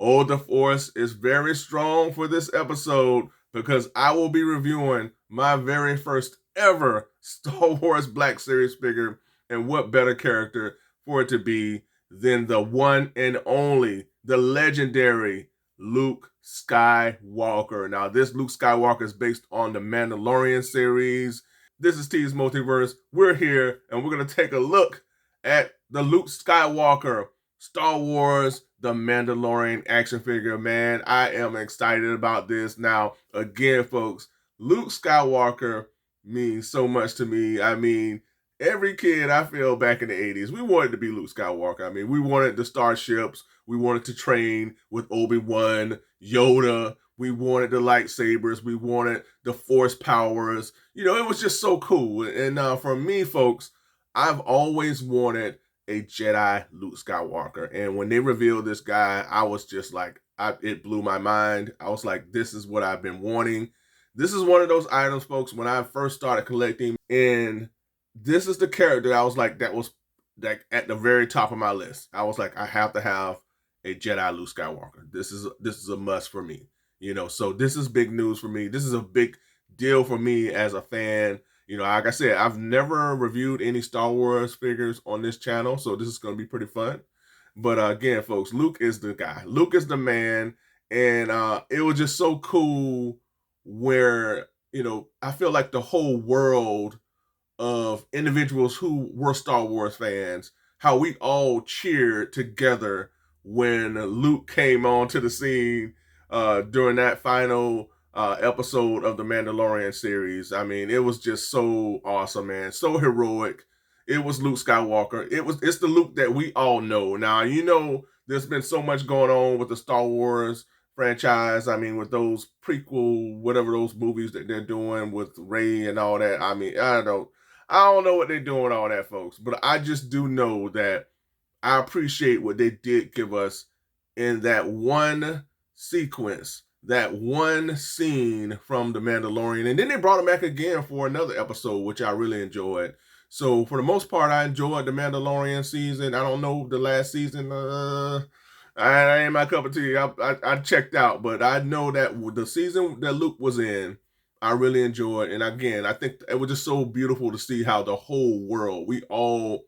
Oh, the Force is very strong for this episode because I will be reviewing my very first ever Star Wars Black Series figure, and what better character for it to be than the one and only, the legendary Luke Skywalker. Now, this Luke Skywalker is based on the Mandalorian series. This is T's Multiverse. We're here, and we're going to take a look at the Luke Skywalker Star Wars The Mandalorian action figure. Man, I am excited about this. Now, again, folks, Luke Skywalker means so much to me. I mean, every kid I feel back in the 80s, we wanted to be Luke Skywalker. I mean, we wanted the starships. We wanted to train with Obi-Wan, Yoda. We wanted the lightsabers. We wanted the force powers. You know, it was just so cool. And for me, folks, I've always wanted a Jedi Luke Skywalker. And when they revealed this guy, I was just like, it blew my mind. I was like, this is what I've been wanting. This is one of those items, folks, when I first started collecting, and this is the character I was like, that was like at the very top of my list. I was like, I have to have a Jedi Luke Skywalker. This is a must for me. You know, so this is big news for me. This is a big deal for me as a fan. You know, like I said, I've never reviewed any Star Wars figures on this channel, so this is going to be pretty fun. But again, folks, Luke is the guy. Luke is the man, and it was just so cool where, you know, I feel like the whole world of individuals who were Star Wars fans, how we all cheered together when Luke came onto the scene during that final episode of the Mandalorian series. I mean, it was just so awesome, man. So heroic. It was Luke Skywalker. It's the Luke that we all know. Now, you know, there's been so much going on with the Star Wars franchise. I mean, with those prequel, whatever those movies that they're doing with Rey and all that. I mean, I don't know what they're doing, all that, folks. But I just do know that I appreciate what they did give us in that one sequence, that one scene from The Mandalorian. And then they brought him back again for another episode, which I really enjoyed. So for the most part, I enjoyed the Mandalorian season. I don't know the last season. I ain't my cup of tea. I checked out, but I know that the season that Luke was in, I really enjoyed. And again, I think it was just so beautiful to see how the whole world, we all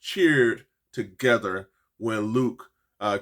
cheered together when Luke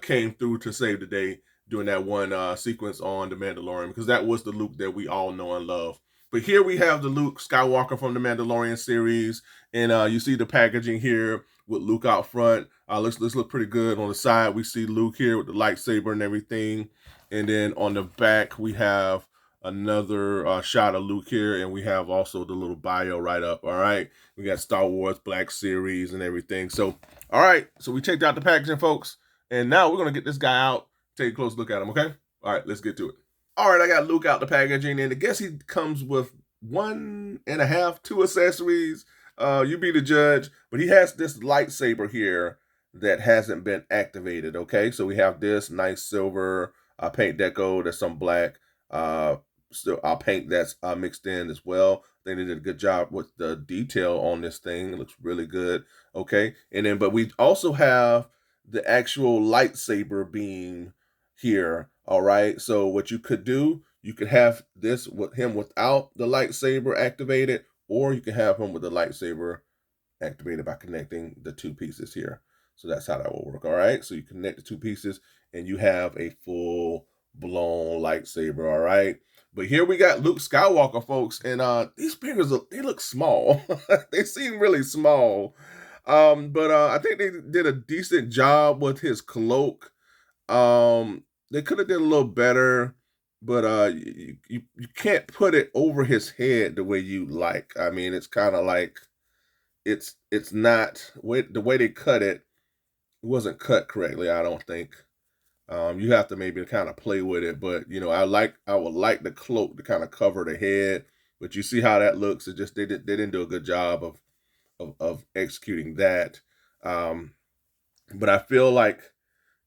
came through to save the day during that one sequence on The Mandalorian, because that was the Luke that we all know and love. But here we have the Luke Skywalker from the Mandalorian series, and you see the packaging here with Luke out front. Let's look pretty good. On the side, we see Luke here with the lightsaber and everything, and then on the back we have another shot of Luke here, and we have also the little bio right up. All right, we got Star Wars Black Series and everything. So, all right, so we checked out the packaging, folks, and now we're gonna get this guy out. Take a close look at him, okay? All right, let's get to it. All right, I got Luke out the packaging, and I guess he comes with 1.5, 2 accessories. You be the judge, but he has this lightsaber here that hasn't been activated, okay? So we have this nice silver paint deco. There's some black paint that's mixed in as well. I think they did a good job with the detail on this thing. It looks really good, okay? And then, but we also have the actual lightsaber beam here. All right, so what you could do, you could have this with him without the lightsaber activated, or you can have him with the lightsaber activated by connecting the two pieces here. So that's how that will work. All right, so you connect the two pieces and you have a full blown lightsaber. All right, but here we got Luke Skywalker, folks, and these figures, they look small. They seem really small, but I think they did a decent job with his cloak. They could have did a little better, but you can't put it over his head the way you like. I mean, it's kind of like it's not the way they cut it. It wasn't cut correctly, I don't think. You have to maybe kind of play with it, but you know, I would like the cloak to kind of cover the head, but you see how that looks. It just they didn't do a good job of executing that. But I feel like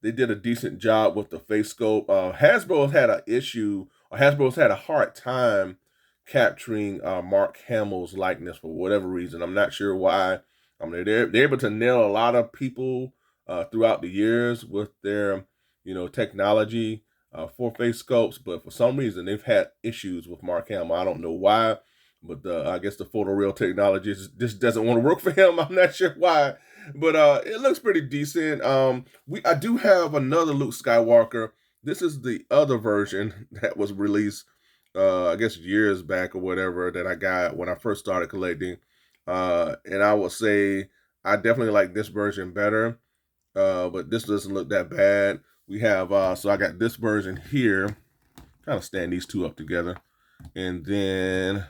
they did a decent job with the face sculpt. Hasbro's had an issue, or Hasbro's had a hard time capturing Mark Hamill's likeness for whatever reason. I'm not sure why. I mean, they're able to nail a lot of people throughout the years with their, technology for face sculpts, but for some reason they've had issues with Mark Hamill. I don't know why, but I guess the photoreal technology just doesn't want to work for him. I'm not sure why, but it looks pretty decent. I do have another Luke Skywalker. This is the other version that was released, I guess years back or whatever, that I got when I first started collecting. And I will say I definitely like this version better, but this doesn't look that bad. We have, so I got this version here, kind of stand these two up together. And then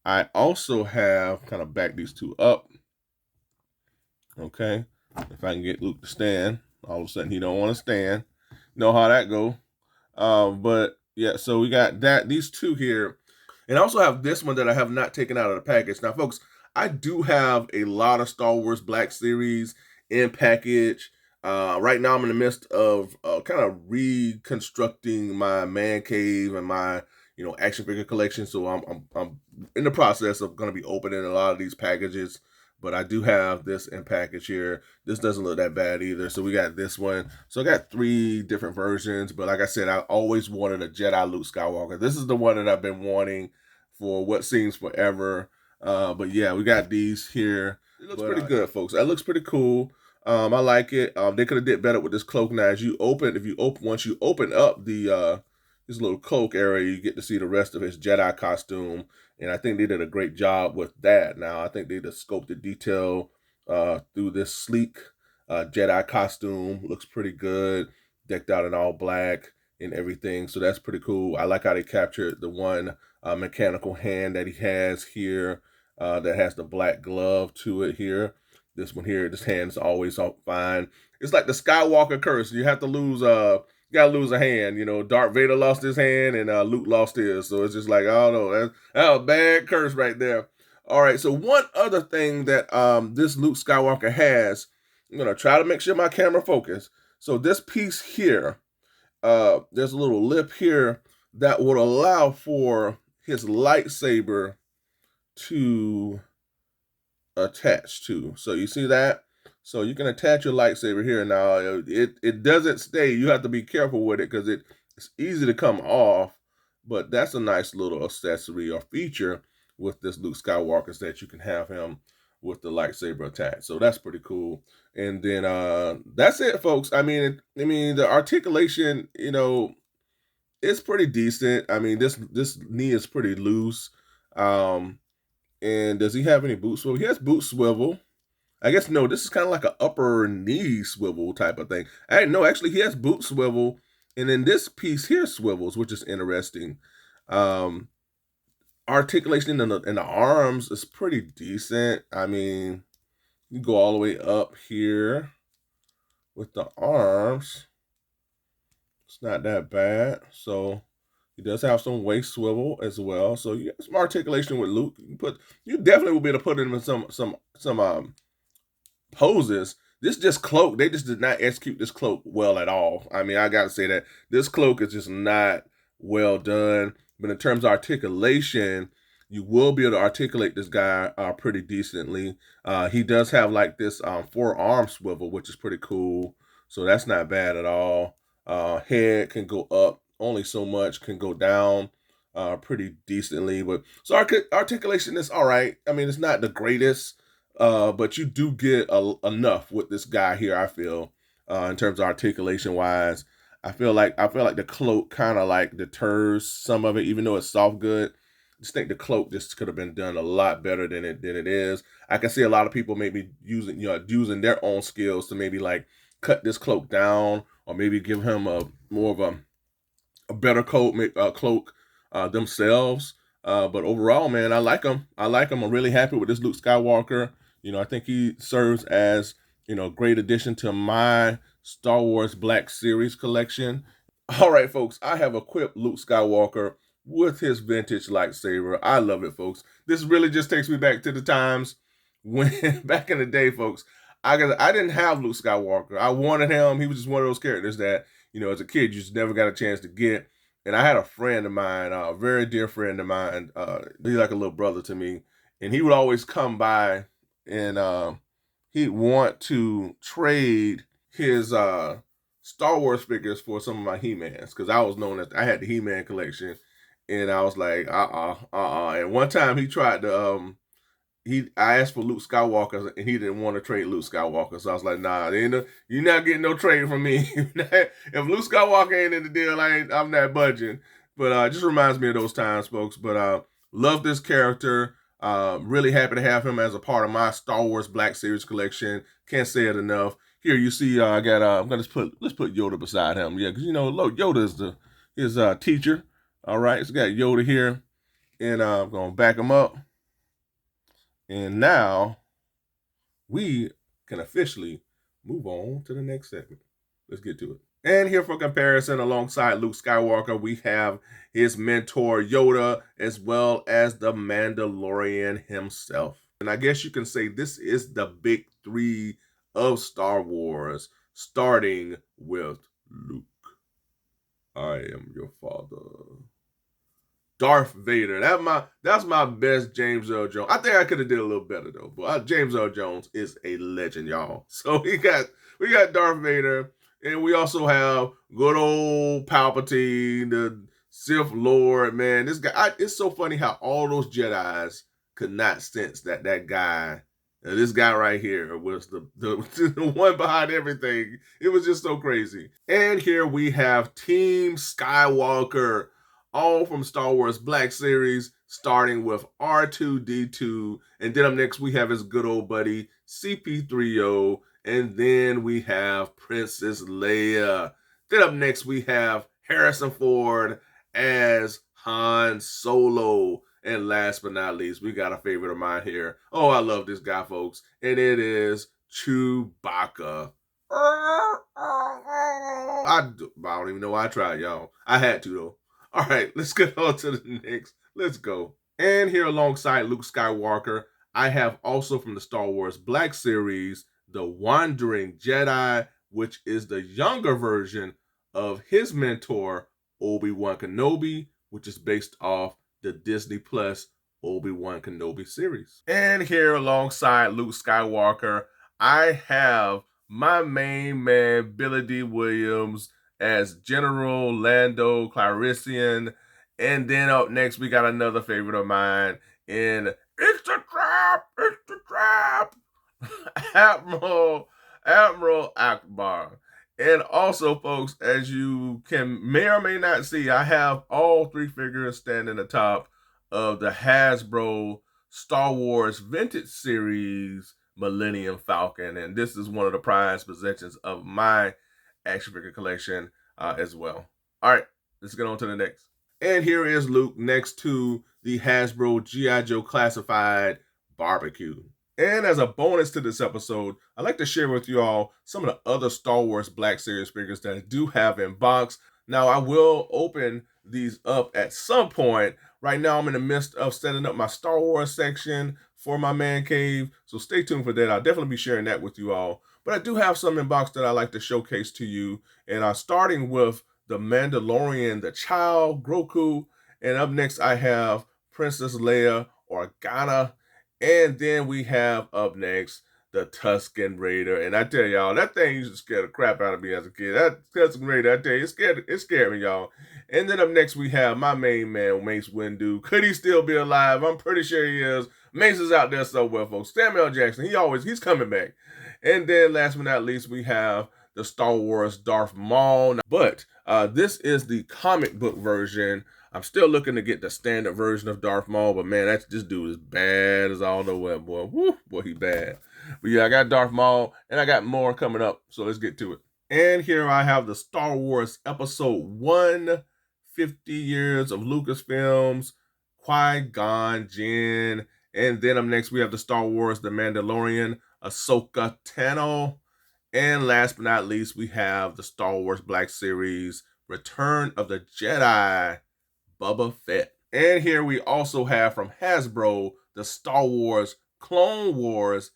I also have kind of back these two up. Okay. If I can get Luke to stand, all of a sudden he don't want to stand. Know how that go. But yeah, so we got these two here. And I also have this one that I have not taken out of the package. Now, folks, I do have a lot of Star Wars Black Series in package. Right now, I'm in the midst of kind of reconstructing my man cave and my action figure collection. So I'm in the process of going to be opening a lot of these packages. But I do have this in package here. This doesn't look that bad either. So we got this one. So I got 3 different versions. But like I said, I always wanted a Jedi Luke Skywalker. This is the one that I've been wanting for what seems forever. But yeah, we got these here. It looks pretty good, folks. That looks pretty cool. I like it. They could have did better with this cloak. Now, once you open up the this little cloak area, you get to see the rest of his Jedi costume. And I think they did a great job with that. Now, I think they just scoped the detail through this sleek Jedi costume. Looks pretty good, decked out in all black and everything. So that's pretty cool. I like how they captured the one mechanical hand that he has here that has the black glove to it here. This one here, this hand's always fine. It's like the Skywalker curse. You have to lose you gotta lose a hand. Darth Vader lost his hand and Luke lost his. So it's just like, I don't know. That's a bad curse right there. All right, so one other thing that this Luke Skywalker has, I'm gonna try to make sure my camera focus. So this piece here, there's a little lip here that would allow for his lightsaber to attach to. So you see that? So you can attach your lightsaber here. Now, it doesn't stay. You have to be careful with it because it's easy to come off. But that's a nice little accessory or feature with this Luke Skywalker, is that you can have him with the lightsaber attached. So that's pretty cool. And then that's it, folks. I mean, the articulation, it's pretty decent. I mean, this knee is pretty loose. And does he have any boot swivel? He has boot swivel. I guess no, this is kind of like an upper knee swivel type of thing. No, actually he has boot swivel, and then this piece here swivels, which is interesting. Articulation in the arms is pretty decent. I mean, you go all the way up here with the arms. It's not that bad. So he does have some waist swivel as well. So you got some articulation with Luke. You definitely will be able to put him in some poses. This just cloak. They just did not execute this cloak well at all. I mean, I gotta say that this cloak is just not well done. But in terms of articulation, you will be able to articulate this guy pretty decently. He does have like this forearm swivel, which is pretty cool. So that's not bad at all. Head can go up only so much, can go down pretty decently. But so articulation is all right. I mean, it's not the greatest. But you do get enough with this guy here, I feel, in terms of articulation wise. I feel like the cloak kind of like deters some of it, even though it's soft good. I just think the cloak just could have been done a lot better than it is. I can see a lot of people maybe using their own skills to maybe like cut this cloak down, or maybe give him more of a better cloak themselves. But overall, man, I like him. I'm really happy with this Luke Skywalker. I think he serves as, great addition to my Star Wars Black Series collection. All right, folks, I have equipped Luke Skywalker with his vintage lightsaber. I love it, folks. This really just takes me back to the times when, back in the day, folks, I didn't have Luke Skywalker. I wanted him. He was just one of those characters that, as a kid, you just never got a chance to get. And I had a friend of mine, a very dear friend of mine. He's like a little brother to me. And he would always come by, and he'd want to trade his Star Wars figures for some of my He-Mans, because I was known as, I had the He-Man collection, and I was like, And one time he tried to, I asked for Luke Skywalker, and he didn't want to trade Luke Skywalker. So I was like, nah, you're not getting no trade from me. If Luke Skywalker ain't in the deal, I'm not budging. But it just reminds me of those times, folks. But love this character. Really happy to have him as a part of my Star Wars Black Series collection. Can't say it enough. Here you see, I got. I'm gonna let's put Yoda beside him. Yeah, because look, Yoda is his teacher. All right, so got Yoda here, and I'm gonna back him up. And now we can officially move on to the next segment. Let's get to it. And here for comparison, alongside Luke Skywalker, we have his mentor Yoda, as well as the Mandalorian himself. And I guess you can say this is the big three of Star Wars, starting with Luke. I am your father. Darth Vader. That's my best James Earl Jones. I think I could have did a little better though, but James Earl Jones is a legend, y'all. So we got Darth Vader, and we also have good old Palpatine, the Sith Lord. Man, this guy. It's so funny how all those Jedi's could not sense that guy. This guy right here was the one behind everything. It was just so crazy. And here we have Team Skywalker, all from Star Wars Black Series, starting with R2-D2. And then up next, we have his good old buddy, CP3O. And then we have Princess Leia. Then up next, we have Harrison Ford as Han Solo. And last but not least, we got a favorite of mine here. Oh, I love this guy, folks. And it is Chewbacca. I don't even know why I tried, y'all. I had to, though. All right, let's get on to the next. Let's go. And here alongside Luke Skywalker, I have also from the Star Wars Black Series, the Wandering Jedi, which is the younger version of his mentor, Obi-Wan Kenobi, which is based off the Disney Plus Obi-Wan Kenobi series. And here alongside Luke Skywalker, I have my main man, Billy D. Williams, as General Lando Calrissian. And then up next, we got another favorite of mine in It's a Trap! It's a Trap! Admiral Akbar. And also, folks, as you may or may not see, I have all three figures standing atop of the Hasbro Star Wars Vintage Series Millennium Falcon. And this is one of the prized possessions of my action figure collection as well. All right, let's get on to the next. And here is Luke next to the Hasbro G.I. Joe Classified Barbecue. And as a bonus to this episode, I'd like to share with you all some of the other Star Wars Black Series figures that I do have in box. Now, I will open these up at some point. Right now, I'm in the midst of setting up my Star Wars section for my man cave, so stay tuned for that. I'll definitely be sharing that with you all. But I do have some in box that I like to showcase to you, and starting with the Mandalorian, the Child, Grogu, and up next I have Princess Leia, Organa. And then we have up next the Tusken Raider. And I tell y'all, that thing used to scare the crap out of me as a kid. That Tusken Raider, I tell you, it scared me, y'all. And then up next we have my main man, Mace Windu. Could he still be alive? I'm pretty sure he is. Mace is out there somewhere, folks. Samuel Jackson, he's coming back. And then last but not least, we have the Star Wars Darth Maul. But this is the comic book version. I'm still looking to get the standard version of Darth Maul, but man, this dude is bad as all the way, boy. Woo, boy, he bad. But yeah, I got Darth Maul, and I got more coming up, so let's get to it. And here I have the Star Wars Episode 1, 50 Years of Lucasfilms, Qui-Gon Jinn, and then up next we have the Star Wars The Mandalorian, Ahsoka Tano, and last but not least, we have the Star Wars Black Series, Return of the Jedi, Boba Fett. And here we also have from Hasbro the Star Wars Clone Wars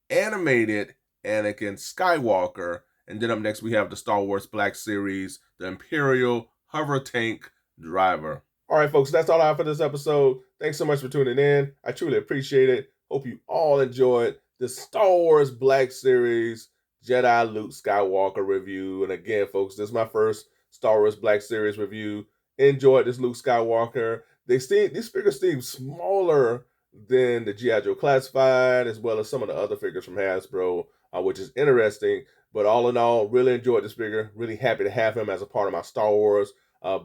animated Anakin Skywalker. And then up next we have the Star Wars Black Series, the Imperial Hover Tank Driver. All right, folks, that's all I have for this episode. Thanks so much for tuning in. I truly appreciate it. Hope you all enjoyed the Star Wars Black Series Jedi Luke Skywalker review. And again, folks, this is my first Star Wars Black Series review. Enjoyed this Luke Skywalker. These figures seem smaller than the G.I. Joe Classified, as well as some of the other figures from Hasbro, which is interesting. But all in all, really enjoyed this figure. Really happy to have him as a part of my Star Wars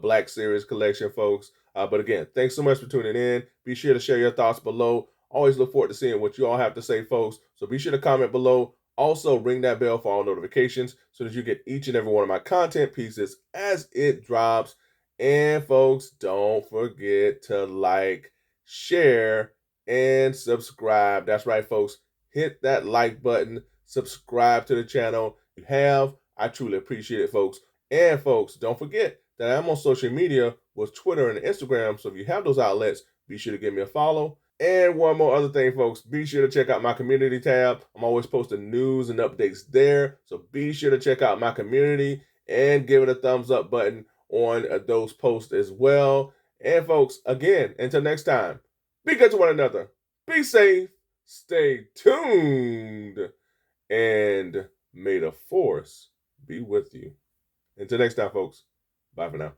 Black Series collection, folks. But again, thanks so much for tuning in. Be sure to share your thoughts below. Always look forward to seeing what you all have to say, folks. So be sure to comment below. Also, ring that bell for all notifications so that you get each and every one of my content pieces as it drops. And folks, don't forget to like, share, and subscribe. That's right, folks. Hit that like button. Subscribe to the channel. If you have, I truly appreciate it, folks. And folks, don't forget that I'm on social media with Twitter and Instagram. So if you have those outlets, be sure to give me a follow. And one more other thing, folks, be sure to check out my community tab. I'm always posting news and updates there. So be sure to check out my community and give it a thumbs up button on those posts as well. And folks, again, until next time, be good to one another. Be safe. Stay tuned. And may the force be with you. Until next time, folks. Bye for now.